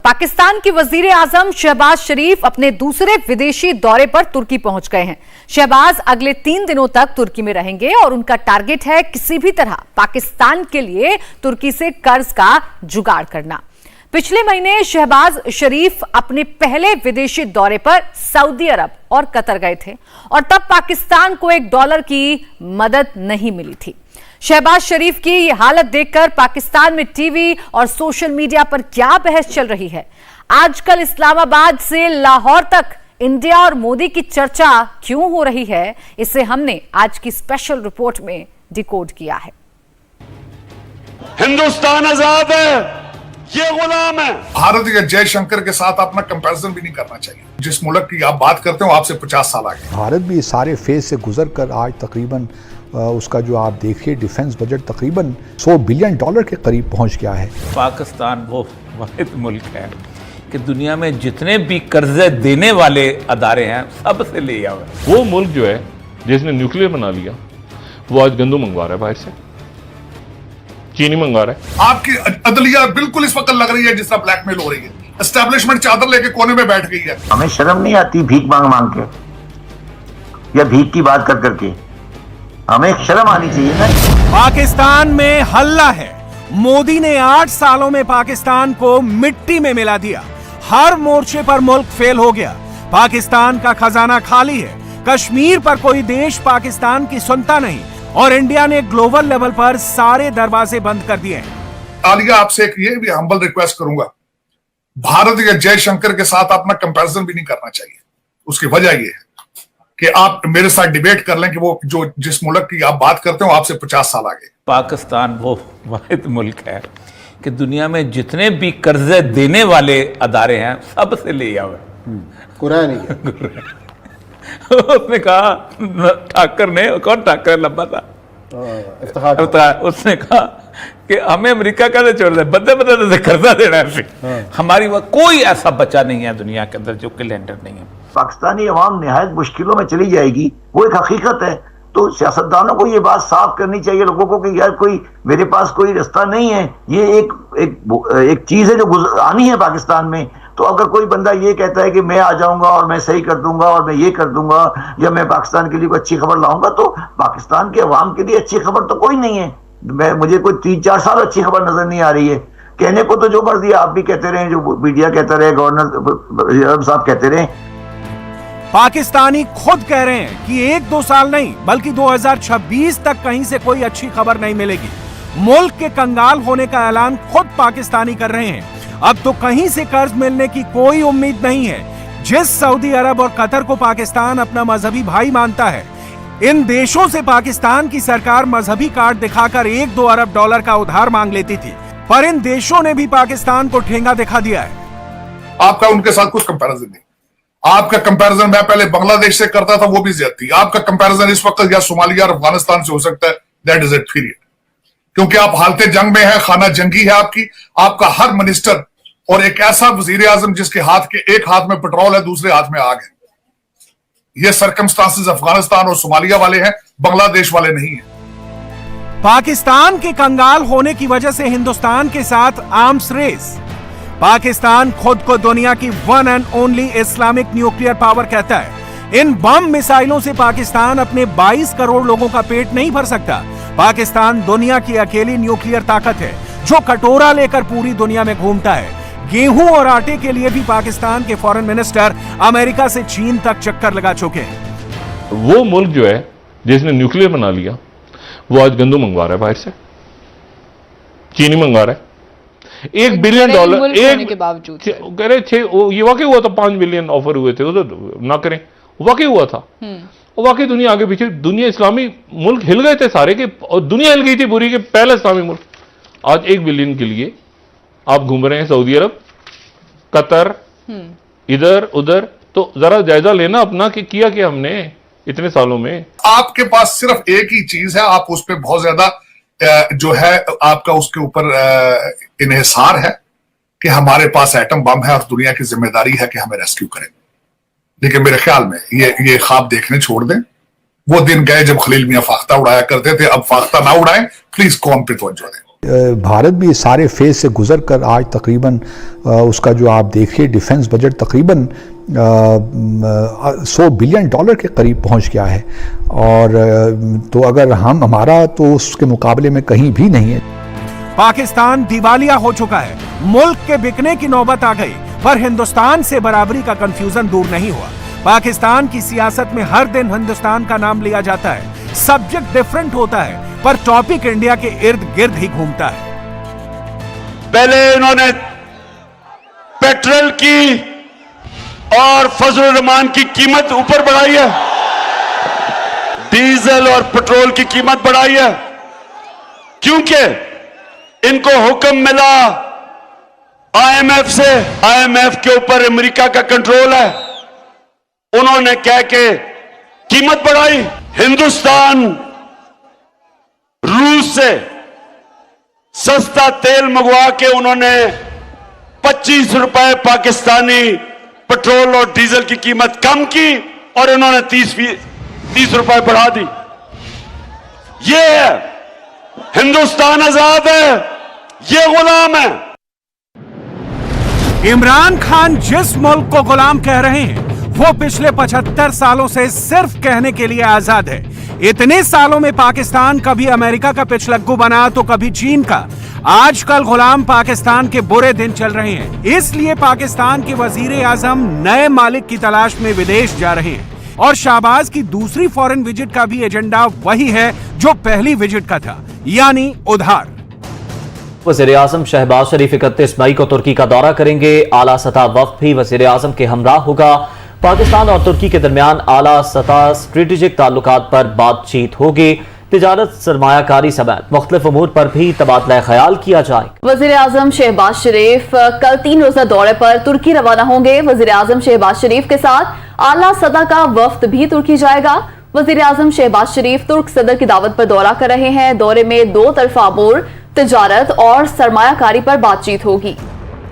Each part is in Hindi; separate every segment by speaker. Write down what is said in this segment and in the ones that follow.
Speaker 1: पाकिस्तान के वजीर आजम शहबाज शरीफ अपने दूसरे विदेशी दौरे पर तुर्की पहुंच गए हैं। शहबाज अगले 3 दिनों तक तुर्की में रहेंगे और उनका टारगेट है किसी भी तरह पाकिस्तान के लिए तुर्की से कर्ज का जुगाड़ करना। पिछले महीने शहबाज शरीफ अपने पहले विदेशी दौरे पर सऊदी अरब और कतर गए थे और तब पाकिस्तान को $1 की मदद नहीं मिली थी। शहबाज शरीफ की ये हालत देखकर पाकिस्तान में टीवी और सोशल मीडिया पर क्या बहस चल रही है। आजकल इस्लामाबाद से लाहौर तक इंडिया और मोदी की चर्चा क्यों हो रही है, इसे हमने आज की स्पेशल रिपोर्ट में डिकोड किया है।
Speaker 2: हिंदुस्तान आजाद है, ये गुलाम है।
Speaker 3: भारत या जयशंकर के साथ अपना कंपैरिजन भी नहीं करना चाहिए। जिस मुल्क की आप बात करते हो आपसे 50 साल आगे।
Speaker 4: भारत भी सारे फेज से गुजर कर आज तकरीबन उसका जो आप देखिए डिफेंस बजट तकरीबन $100 बिलियन के करीब पहुंच गया है।
Speaker 5: पाकिस्तान वो वाहिद मुल्क है कि दुनिया में जितने भी कर्जे देने वाले अदारे हैं सबसे लिया हुआ है।
Speaker 6: वो मुल्क जो है जिसने न्यूक्लियर बना लिया वो आज गंदम मंगवा रहा है, बाहर से चीनी मंगवा रहा है।
Speaker 3: आपकी अदलिया बिल्कुल इस वक्त लग रही है जिस तरह ब्लैकमेल हो रही है। एस्टेब्लिशमेंट चादर लेके कोने में बैठ गई है।
Speaker 7: हमें शर्म नहीं आती भीख मांग मांग के या भीख की बात कर करके, हमें शर्म आनी चाहिए ना।
Speaker 8: पाकिस्तान में हल्ला है। मोदी ने 8 सालों में पाकिस्तान को मिट्टी में मिला दिया। हर मोर्चे पर मुल्क फेल हो गया। पाकिस्तान का खजाना खाली है। कश्मीर पर कोई देश पाकिस्तान की सुनता नहीं और इंडिया ने ग्लोबल लेवल पर सारे दरवाजे बंद कर दिए हैं।
Speaker 3: आलिया, आपसे एक ये भी हम्बल रिक्वेस्ट करूंगा, भारत या जयशंकर के साथ अपना कंपैरिजन भी नहीं करना चाहिए। उसकी वजह यह है कि आप मेरे साथ डिबेट कर लें कि वो जो जिस मुल्क की आप बात करते हो आपसे 50 साल आगे।
Speaker 5: पाकिस्तान वो वाहिद मुल्क है कि दुनिया में जितने भी कर्जे देने वाले अदारे हैं सबसे लिया हुआ है।
Speaker 9: कुरान ही
Speaker 5: उसने कहा, ठाकर ने, कौन ठाकर लंबा था, उसने कहा कि हमें अमेरिका कैसे छोड़ दे, बदले बदले कर्जा देना है। हमारी कोई ऐसा बच्चा नहीं है दुनिया के अंदर जो कि लेंडर नहीं है।
Speaker 7: पाकिस्तानी अवाम निहायत मुश्किलों में चली जाएगी, वो एक हकीकत है। तो सियासतदानों को ये बात साफ करनी चाहिए लोगों को कि यार कोई मेरे पास कोई रास्ता नहीं है। ये एक चीज है जो आनी है पाकिस्तान में। तो अगर कोई बंदा ये कहता है कि मैं आ जाऊंगा और मैं सही कर दूंगा और मैं ये कर दूंगा या मैं पाकिस्तान के लिए कोई अच्छी खबर लाऊंगा, तो पाकिस्तान के अवाम के लिए अच्छी खबर तो कोई नहीं है। मुझे कोई 3-4 साल अच्छी खबर नजर नहीं आ रही है। कहने को तो जो मर्जी आप भी कहते रहे, जो मीडिया कहता रहे, गवर्नर साहब कहते रहे।
Speaker 8: पाकिस्तानी खुद कह रहे हैं कि 1-2 साल नहीं बल्कि 2026 तक कहीं से कोई अच्छी खबर नहीं मिलेगी। मुल्क के कंगाल होने का ऐलान खुद पाकिस्तानी कर रहे हैं। अब तो कहीं से कर्ज मिलने की कोई उम्मीद नहीं है। जिस सऊदी अरब और कतर को पाकिस्तान अपना मजहबी भाई मानता है, इन देशों से पाकिस्तान की सरकार मजहबी कार्ड दिखाकर $1-2 अरब का उधार मांग लेती थी, पर इन देशों ने भी पाकिस्तान को ठेंगा दिखा दिया है।
Speaker 3: आपका उनके साथ कुछ कंपैरिजन नहीं। आपका कंपैरिजन मैं पहले बांग्लादेश से करता था, वो भी ज्यादती। आपका कंपैरिजन इस वक्त या सोमालिया और अफगानिस्तान से हो सकता है। That is it, period. क्योंकि आप हालते जंग में हैं, खाना जंगी है आपका हर मिनिस्टर और एक ऐसा वजीर आजम जिसके एक हाथ में पेट्रोल है, दूसरे हाथ में आग है। ये सर्कमस्टांसेस अफगानिस्तान और सोमालिया वाले हैं, बांग्लादेश वाले नहीं है।
Speaker 8: पाकिस्तान के कंगाल होने की वजह से हिंदुस्तान के साथ आर्म्स रेस। पाकिस्तान खुद को दुनिया की one and only Islamic nuclear power कहता है। इन बम मिसाइलों से पाकिस्तान अपने 22 करोड़ लोगों का पेट नहीं भर सकता। पाकिस्तान दुनिया की अकेली न्यूक्लियर ताकत है जो कटोरा लेकर पूरी दुनिया में घूमता है। गेहूं और आटे के लिए भी पाकिस्तान के फॉरेन मिनिस्टर अमेरिका से चीन तक चक्कर लगा चुके हैं।
Speaker 6: वो मुल्क जो है जिसने न्यूक्लियर बना लिया वो आज गंदम मंगवा रहा है, बाहर से चीनी मंगवा रहा है। $1 बिलियन
Speaker 1: के बावजूद
Speaker 6: कह रहे थे, ये वाकई हुआ था। 5 बिलियन ऑफर हुए थे, तो ना करें, वाकई हुआ था। वाकई दुनिया आगे पीछे, दुनिया इस्लामी मुल्क हिल गए थे सारे के, और दुनिया हिल गई थी पूरी के पहले इस्लामी मुल्क। आज $1 बिलियन के लिए आप घूम रहे हैं सऊदी अरब, कतर, इधर उधर। तो जरा जायजा लेना अपना कि किया क्या हमने इतने सालों में।
Speaker 3: आपके पास सिर्फ एक ही चीज है, आप उस पर बहुत ज्यादा जो है आपका उसके ऊपर इन्हिसार है कि हमारे पास एटम बम है और दुनिया की जिम्मेदारी है कि हमें रेस्क्यू करें। लेकिन मेरे ख्याल में ये ख्वाब देखने छोड़ दें। वो दिन गए जब खलील मियां फाख्ता उड़ाया करते थे, अब फाख्ता ना उड़ाएं, प्लीज कौम पे तवज्जो दें।
Speaker 4: भारत भी इस सारे फेज से गुजर कर आज तकरीबन उसका जो आप देखिए डिफेंस बजट तकरीबन $100 बिलियन के करीब पहुंच गया है, और तो अगर हमारा तो उसके मुकाबले में कहीं भी नहीं है।
Speaker 8: पाकिस्तान दिवालिया हो चुका है, मुल्क के बिकने की नौबत आ गई, पर हिंदुस्तान से बराबरी का कंफ्यूजन दूर नहीं हुआ। पाकिस्तान की सियासत में हर दिन हिंदुस्तान का नाम लिया जाता है, सब्जेक्ट डिफरेंट होता है, पर टॉपिक इंडिया के इर्द गिर्द ही घूमता है।
Speaker 2: पहले इन्होंने पेट्रोल की और फजलुर रहमान की कीमत ऊपर बढ़ाई है, डीजल और पेट्रोल की कीमत बढ़ाई है, क्योंकि इनको हुक्म मिला आईएमएफ से। आईएमएफ के ऊपर अमेरिका का कंट्रोल है, उन्होंने कह के कीमत बढ़ाई। हिंदुस्तान रूस से सस्ता तेल मंगवा के उन्होंने 25 रुपए पाकिस्तानी पेट्रोल और डीजल की कीमत कम की, और इन्होंने 30 रुपए बढ़ा दी। ये है हिंदुस्तान आजाद है, ये गुलाम है।
Speaker 8: इमरान खान जिस मुल्क को गुलाम कह रहे हैं वो पिछले 75 सालों से सिर्फ कहने के लिए आजाद है। इतने सालों में पाकिस्तान कभी अमेरिका का पिछलग्गू बना तो कभी चीन का। आजकल गुलाम पाकिस्तान के बुरे दिन चल रहे हैं, इसलिए पाकिस्तान के वजीर आजम नए मालिक की तलाश में विदेश जा रहे हैं, और शाहबाज की दूसरी फॉरेन विजिट का भी एजेंडा वही है जो पहली विजिट का था, यानी उधार।
Speaker 9: वज़ीर आज़म शहबाज शरीफ 31 मई को तुर्की का दौरा करेंगे। आला सतह वफ्द भी वज़ीर आज़म के हमराह होगा। पाकिस्तान और तुर्की के दरमियान आला सतह स्ट्रेटेजिक ताल्लुकात पर बातचीत होगी। तिजारत, सरमायाकारी समेत मुख्तलिफ उमूर पर भी तबादला ख्याल किया जाएगा।
Speaker 10: वज़ीर आज़म शहबाज शरीफ कल 3 रोज़ा दौरे पर तुर्की रवाना होंगे। वज़ीर आज़म शहबाज शरीफ के साथ आला सतह का वफ्द भी तुर्की जाएगा। वज़ीर आज़म शहबाज शरीफ तुर्क सदर की दावत पर दौरा कर रहे हैं। दौरे में 2 तरफा अमूर, तिजारत और सरमायाकारी पर बातचीत होगी।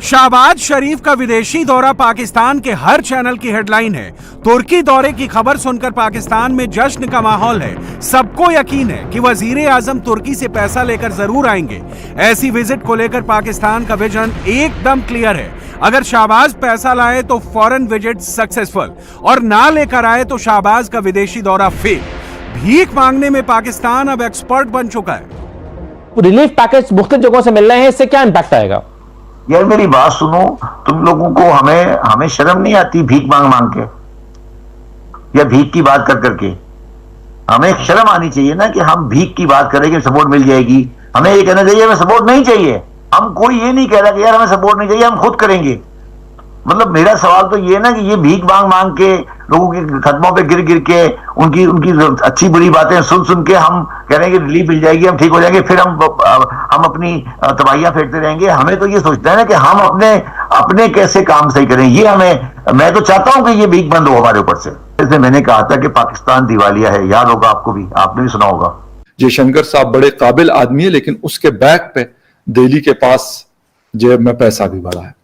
Speaker 8: शहबाज शरीफ का विदेशी दौरा पाकिस्तान के हर चैनल की हेडलाइन है। तुर्की दौरे की खबर सुनकर पाकिस्तान में जश्न का माहौल है। सबको यकीन है कि वजीर आजम तुर्की से पैसा लेकर जरूर आएंगे। ऐसी विजिट को लेकर पाकिस्तान का विजन एकदम क्लियर है। अगर शहबाज पैसा लाए तो फॉरेन विजिट सक्सेसफुल, और ना लेकर आए तो शहबाज का विदेशी दौरा फेल। भीख मांगने में पाकिस्तान अब एक्सपर्ट बन चुका है।
Speaker 11: रिलीफ पैकेज मुख्तलिफ जगहों से मिल रहे हैं, इससे क्या इम्पैक्ट आएगा?
Speaker 7: यार मेरी बात सुनो, तुम लोगों को हमें शर्म नहीं आती भीख मांग मांग के, या भीख की बात कर करके? हमें शर्म आनी चाहिए ना कि हम भीख की बात करें कि सपोर्ट मिल जाएगी। हमें ये कहना चाहिए हमें सपोर्ट नहीं चाहिए। हम कोई ये नहीं कह रहा कि यार हमें सपोर्ट नहीं चाहिए, हम खुद करेंगे। मतलब मेरा सवाल तो ये ना कि ये भीख मांग मांग के लोगों के कदमों पे गिर गिर के उनकी अच्छी बुरी बातें सुन सुन के हम कह रहे हैं कि रिलीफ मिल जाएगी, हम ठीक हो जाएंगे, फिर हम अपनी तबाहियां फेंकते रहेंगे। हमें तो ये सोचता है ना कि हम अपने कैसे काम सही करें। ये मैं तो चाहता हूं कि ये भीख बंद हो हमारे ऊपर से। जैसे मैंने कहा था कि पाकिस्तान दिवालिया है, याद होगा आपको भी, आपने भी सुना होगा।
Speaker 12: जयशंकर साहब बड़े काबिल आदमी है, लेकिन उसके बैक पे दिल्ली के पास जेब में पैसा भी बड़ा है।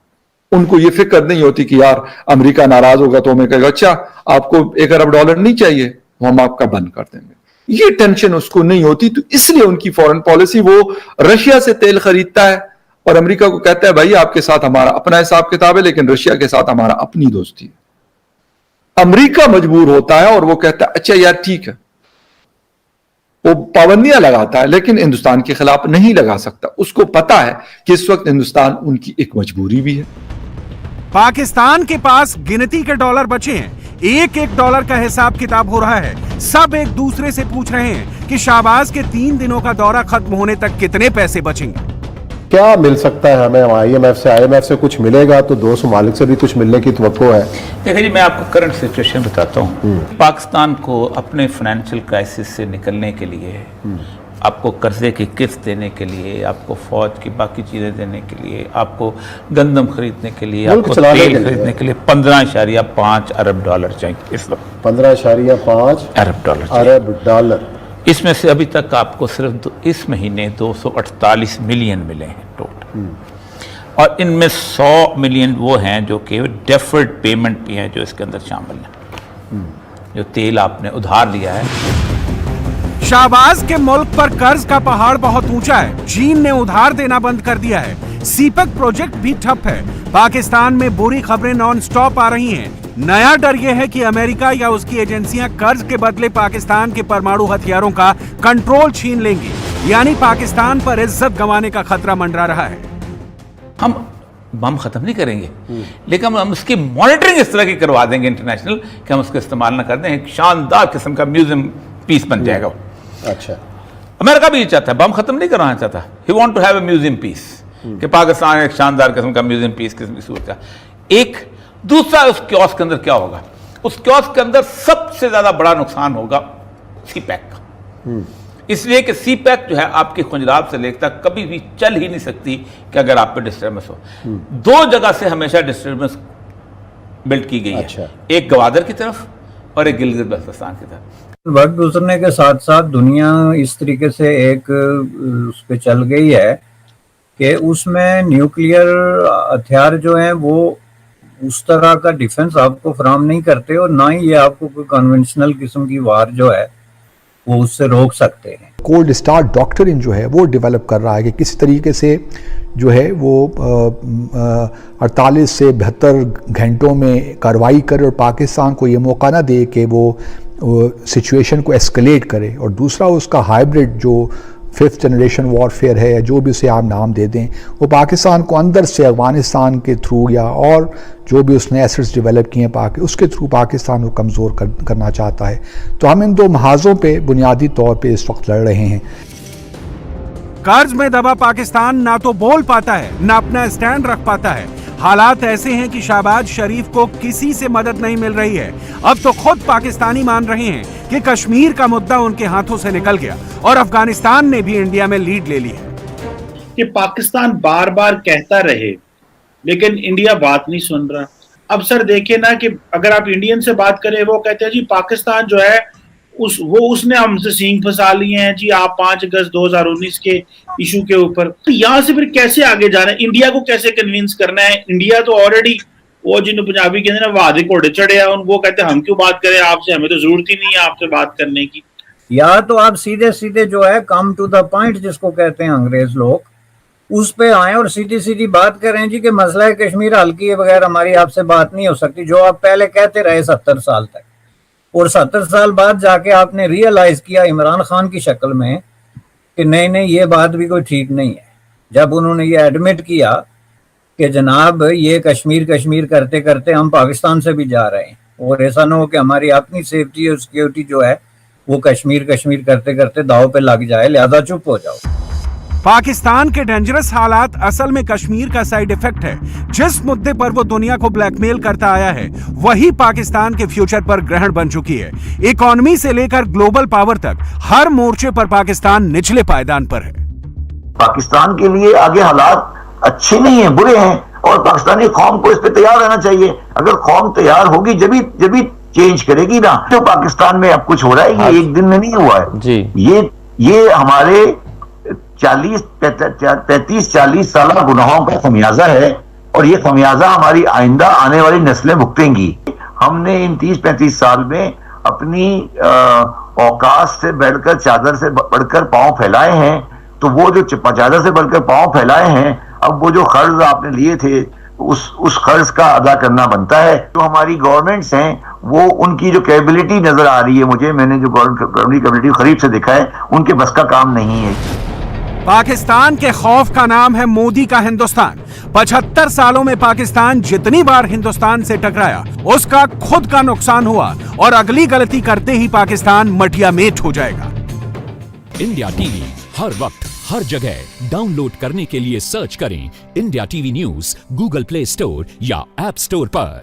Speaker 12: उनको ये फिक्र नहीं होती कि यार अमेरिका नाराज होगा तो हमें कहेगा अच्छा आपको $1 अरब नहीं चाहिए, हम आपका बंद कर देंगे। ये टेंशन उसको नहीं होती, तो इसलिए उनकी फॉरेन पॉलिसी, वो रशिया से तेल खरीदता है और अमेरिका को कहता है भाई आपके साथ हमारा अपना हिसाब किताब है, लेकिन रशिया के साथ हमारा अपनी दोस्ती है। अमेरिका मजबूर होता है और वो कहता है अच्छा यार ठीक है, वो पाबंदियां लगाता है लेकिन हिंदुस्तान के खिलाफ नहीं लगा सकता। उसको पता है कि इस वक्त हिंदुस्तान उनकी एक मजबूरी भी है।
Speaker 8: पाकिस्तान के पास गिनती के डॉलर बचे हैं, एक डॉलर का हिसाब किताब हो रहा है। सब एक दूसरे से पूछ रहे हैं कि शहबाज के 3 दिनों का दौरा खत्म होने तक कितने पैसे बचेंगे।
Speaker 13: क्या मिल सकता है हमें आईएमएफ से कुछ मिलेगा तो दोस्त मालिक से भी कुछ मिलने की तवक्को है?
Speaker 5: देखिए जी, मैं आपको करंट सिचुएशन बताता हूँ। पाकिस्तान को अपने फाइनेंशियल क्राइसिस से निकलने के लिए, आपको कर्जे की किस्त देने के लिए, आपको फौज की बाकी चीज़ें देने के लिए, आपको गंदम खरीदने के लिए, आपको तेल खरीदने के लिए $15.5 अरब चाहिए इस वक्त।
Speaker 13: 15.5 अरब डॉलर।
Speaker 5: इसमें से अभी तक आपको सिर्फ इस महीने 248 मिलियन मिले हैं टोटल, और इनमें 100 मिलियन वो हैं जो कि डेफर्ड पेमेंट भी हैं जो इसके अंदर शामिल हैं, जो तेल आपने उधार लिया है।
Speaker 8: शाहबाज के मुल्क पर कर्ज का पहाड़ बहुत ऊंचा है। चीन ने उधार देना बंद कर दिया है। सीपेक प्रोजेक्ट भी ठप है। पाकिस्तान में बुरी खबरें नॉन स्टॉप आ रही हैं। नया डर यह है कि अमेरिका या उसकी एजेंसियां कर्ज के बदले पाकिस्तान के परमाणु हथियारों का कंट्रोल छीन लेंगी, यानी पाकिस्तान पर इज्जत गंवाने का खतरा मंडरा रहा है।
Speaker 5: हम बम खत्म नहीं करेंगे, लेकिन हम उसकी मॉनिटरिंग इस तरह की करवा देंगे इंटरनेशनल कि हम उसको इस्तेमाल ना कर दें। एक शानदार किस्म का म्यूजियम पीस बन जाएगा।
Speaker 13: अच्छा,
Speaker 5: अमेरिका भी ये चाहता है, बम खत्म नहीं करवाना चाहता। He want to have a museum piece, कि पाकिस्तान एक शानदार किस्म का म्यूजियम पीस किस्म की सूरत है। एक दूसरा, उस कियोस्क के अंदर क्या होगा? उस कियोस्क के अंदर सबसे ज्यादा बड़ा नुकसान होगा सीपैक का, इसलिए कि सीपैक जो है आपकी खुंजराब से लेकर तक कभी भी चल ही नहीं सकती कि अगर आप पे डिस्टर्बेंस हो। दो जगह से हमेशा डिस्टर्बेंस बिल्ड की गई है, एक गवादर की तरफ और एक गिलगित बल्तिस्तान की तरफ।
Speaker 14: वक्त गुजरने के साथ साथ दुनिया इस तरीके से एक उस पर चल गई है कि उसमें न्यूक्लियर हथियार जो हैं वो उस तरह का डिफेंस आपको फराहम नहीं करते, और ना ही ये आपको कोई कन्वेंशनल किस्म की वार जो है वो उससे रोक सकते हैं।
Speaker 4: कोल्ड स्टार डॉक्ट्रिन जो है वो डेवलप कर रहा है कि किस तरीके से जो है वो 48 से 72 घंटों में कार्रवाई करे और पाकिस्तान को ये मौका ना दे कि वो सिचुएशन को एस्केलेट करे। और दूसरा उसका हाइब्रिड जो 5th जनरेशन वॉरफेयर है, या जो भी उसे आप नाम दे दें, वो पाकिस्तान को अंदर से अफगानिस्तान के थ्रू या और जो भी उसने एसेट्स डेवलप किए हैं उसके थ्रू पाकिस्तान को कमज़ोर करना चाहता है। तो हम इन दो महाजों पे बुनियादी तौर पे इस वक्त लड़ रहे हैं।
Speaker 8: कर्ज में दबा पाकिस्तान ना तो बोल पाता है ना अपना स्टैंड रख पाता है। हालात ऐसे हैं कि शहबाज शरीफ को किसी से मदद नहीं मिल रही है। अब तो खुद पाकिस्तानी मान रहे हैं कि कश्मीर का मुद्दा उनके हाथों से निकल गया और अफगानिस्तान ने भी इंडिया में लीड ले ली है।
Speaker 15: कि पाकिस्तान बार बार कहता रहे लेकिन इंडिया बात नहीं सुन रहा। अब सर देखिए ना कि अगर आप इंडियन से बात करें, वो कहते हैं जी पाकिस्तान जो है उसने हमसे सींग फंसा लिए हैं जी, आप 5 अगस्त 2019 के इशू के ऊपर। तो यहाँ से फिर कैसे आगे जाना है? इंडिया को कैसे कन्विंस करना है? इंडिया तो ऑलरेडी वो जिन्हें पंजाबी कहते हैं ना वादे घोड़े चढ़े हैं, वो कहते हैं हम क्यों बात करें आपसे, हमें तो जरूरत ही नहीं है आपसे बात करने की।
Speaker 14: या तो आप सीधे सीधे जो है कम टू द पॉइंट जिसको कहते हैं अंग्रेज लोग, उस पे आए और सीधी सीधी बात करें जी कि मसला है कश्मीर हल किए बगैर हमारी आपसे बात नहीं हो सकती, जो आप पहले कहते रहे 70 साल तक। और 70 साल बाद जाके आपने रियलाइज किया इमरान खान की शक्ल में कि नहीं नहीं ये बात भी कोई ठीक नहीं है। जब उन्होंने ये एडमिट किया कि जनाब ये कश्मीर कश्मीर करते करते हम पाकिस्तान से भी जा रहे हैं, और ऐसा ना हो कि हमारी अपनी सेफ्टी और सिक्योरिटी जो है वो कश्मीर कश्मीर करते करते दाव पे लग जाए, लिहाजा चुप हो जाओ।
Speaker 8: पाकिस्तान के डेंजरस हालात असल में कश्मीर का साइड इफेक्ट है। जिस मुद्दे पर वो दुनिया को ब्लैकमेल करता आया है वही पाकिस्तान के फ्यूचर पर ग्रहण बन चुकी है। इकोनॉमी से लेकर ग्लोबल पावर तक हर मोर्चे पर पाकिस्तान निचले पायदान पर है।
Speaker 7: पाकिस्तान के लिए आगे हालात अच्छे नहीं है, बुरे हैं, और पाकिस्तानी कौम को इस पे तैयार रहना चाहिए। अगर कौम तैयार होगी जब भी चेंज करेगी ना। तो पाकिस्तान में अब कुछ हो रहा है, ये एक दिन में नहीं हुआ है जी। ये हमारे 35-40 साल गुनाहों का खमियाजा है, और ये खमियाजा हमारी आइंदा आने वाली नस्लें भुगतेंगी। हमने इन 30-35 साल में अपनी औकात से बढ़कर चादर से बढ़कर पांव फैलाए हैं। तो वो जो चादर से बढ़कर पांव फैलाए हैं, अब वो जो कर्ज आपने लिए थे उस कर्ज का अदा करना बनता है। जो हमारी गवर्नमेंट्स हैं वो उनकी जो कैपेबिलिटी नजर आ रही है मुझे, मैंने जो गवर्नमेंट कैपेबिलिटी करीब से देखा है, उनके बस का काम नहीं है।
Speaker 8: पाकिस्तान के खौफ का नाम है मोदी का हिंदुस्तान। 75 सालों में पाकिस्तान जितनी बार हिंदुस्तान से टकराया उसका खुद का नुकसान हुआ, और अगली गलती करते ही पाकिस्तान मटिया मेट हो जाएगा।
Speaker 16: इंडिया टीवी हर वक्त हर जगह डाउनलोड करने के लिए सर्च करें India TV news Google play store या ऐप स्टोर पर।